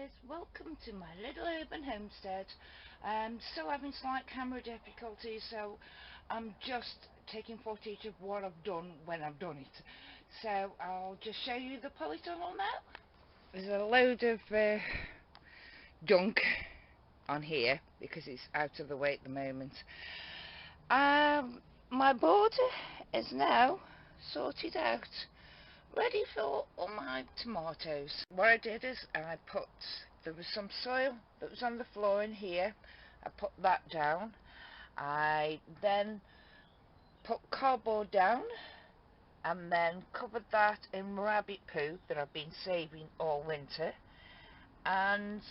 guys, welcome to my little urban homestead. Still having slight camera difficulties, so I'm just taking footage of what I've done when I've done it. So I'll just show you the polytunnel now. There's a load of junk on here because it's out of the way at the moment. My border is now sorted out, ready for all my tomatoes. What I did is there was some soil that was on the floor in here. I put that down. I then put cardboard down and then covered that in rabbit poo that I've been saving all winter, and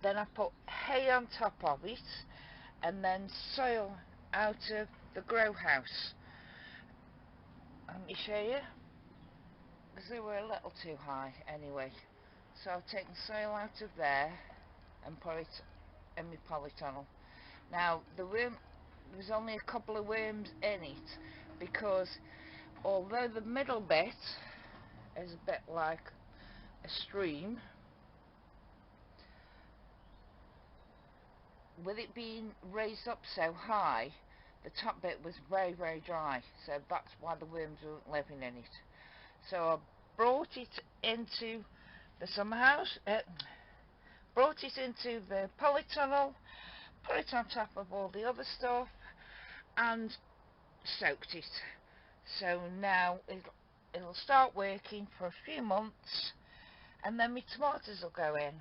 then I put hay on top of it and then soil out of the grow house. Let me show you, because they were a little too high anyway. So I've taken soil out of there and put it in my polytunnel. Now there's only a couple of worms in it, because although the middle bit is a bit like a stream, with it being raised up so high, the top bit was very, very dry, so that's why the worms weren't living in it. So I brought it into the summer house, brought it into the polytunnel, put it on top of all the other stuff and soaked it. So now it'll start working for a few months, and then my tomatoes will go in.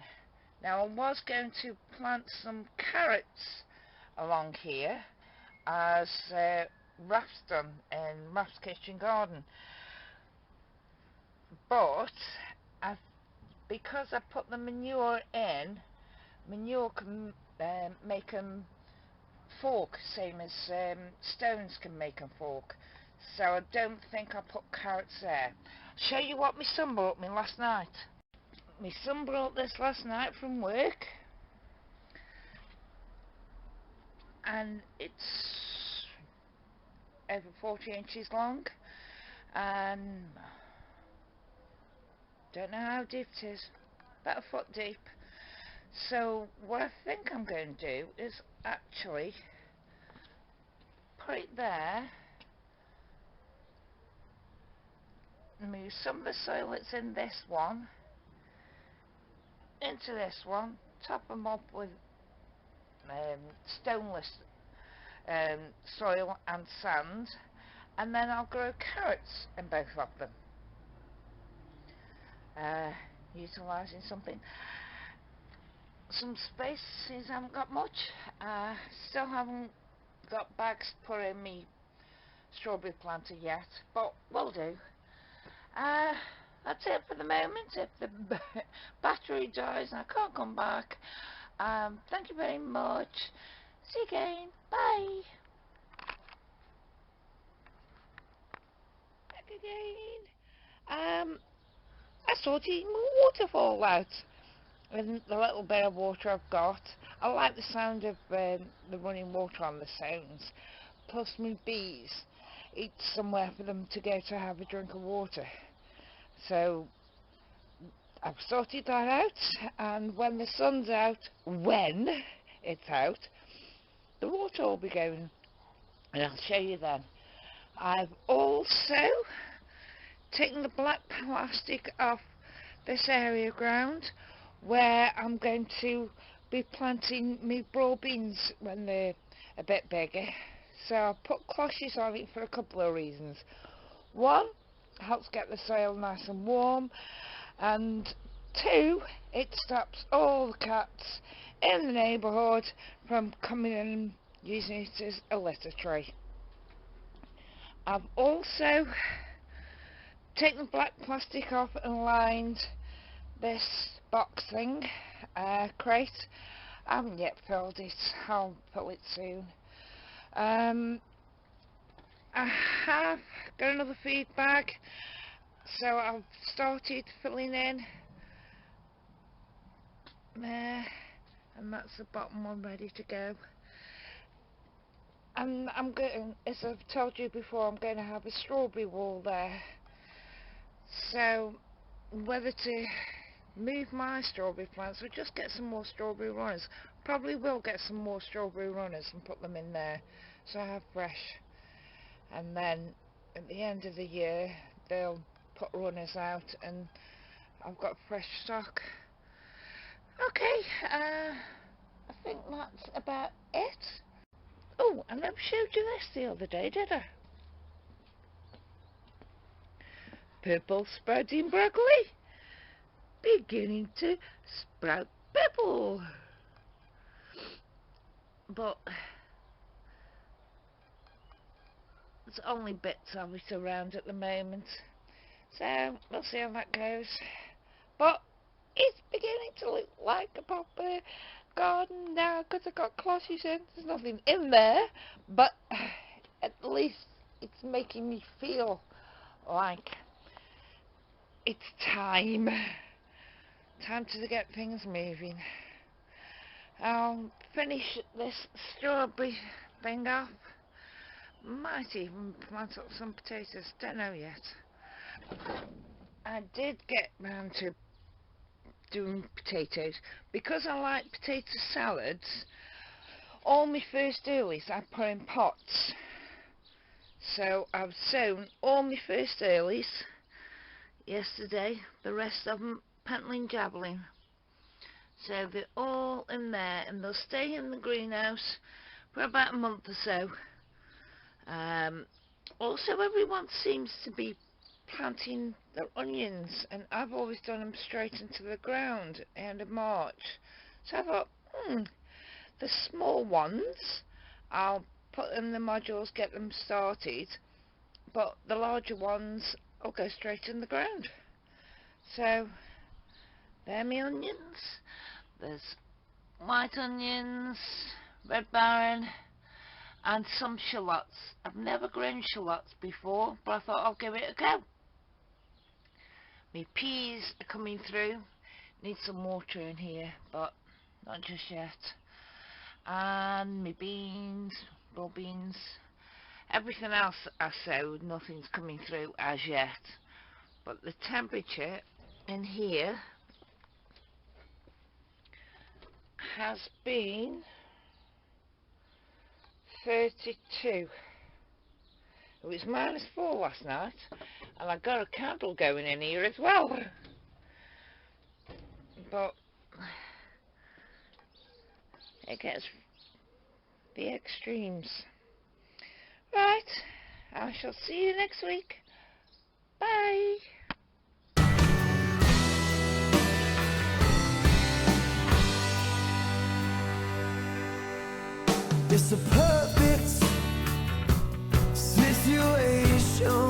Now I was going to plant some carrots along here, as Raf's done in Raf's kitchen garden, but because I put the manure in, manure can make them fork, same as stones can make them fork, so I don't think I'll put carrots there. I'll show you what my son brought me last night. My son brought this last night from work, and it's over 40 inches long, and don't know how deep it is, about a foot deep. So what I think I'm going to do is actually put it there, move some of the soil that's in this one into this one, top them up with stoneless soil and sand, and then I'll grow carrots in both of them, utilising some space, since I haven't got much. Still haven't got bags to put in me strawberry planter yet, but will do. That's it for the moment. If the battery dies and I can't come back, thank you very much. See you again. Bye. Back again. I sorted my waterfall out with the little bit of water I've got. I like the sound of the running water on the stones. Plus my bees, it's somewhere for them to go to have a drink of water. So I've sorted that out, and when the sun's out, when it's out, the water will be going, and I'll show you then. I've also taken the black plastic off this area of ground where I'm going to be planting my broad beans when they're a bit bigger. So I'll put cloches on it for a couple of reasons. One, helps get the soil nice and warm, and two, it stops all the cats in the neighbourhood from coming in and using it as a litter tree. I've also taken the black plastic off and lined this box thing, crate. I haven't yet filled it, I'll fill it soon. I have got another feed bag, so I've started filling in there, and that's the bottom one ready to go. And I'm going, as I've told you before, I'm going to have a strawberry wall there, so whether to move my strawberry plants, or just get some more strawberry runners. Probably will get some more strawberry runners and put them in there, so I have fresh. And then at the end of the year, they'll put runners out, and I've got fresh stock. Okay, I think that's about it. Oh, I never showed you this the other day, did I? Purple sprouting broccoli, beginning to sprout purple. But there's only bits of it around at the moment, so we'll see how that goes. But it's beginning to look like a proper garden now, because I've got closses in. There's nothing in there, but at least it's making me feel like it's time to get things moving. I'll finish this strawberry thing off. Might even plant up some potatoes, don't know yet. I did get round to doing potatoes because I like potato salads. All my first earlies I put in pots, so I've sown all my first earlies yesterday, the rest of them pentling javelin, so they're all in there and they'll stay in the greenhouse for about a month or so. Also, everyone seems to be planting their onions, and I've always done them straight into the ground end of March. So I thought, the small ones I'll put in the modules, get them started, but the larger ones I'll go straight in the ground. So they're my onions. There's white onions, red baron, and some shallots. I've never grown shallots before, but I thought I'll give it a go. My peas are coming through. Need some water in here, but not just yet. And my beans, bull beans, everything else I sowed, nothing's coming through as yet. But the temperature in here has been 32. It was -4 last night, and I got a candle going in here as well. But it gets the extremes. Right, I shall see you next week. Bye. It's a perfect situation.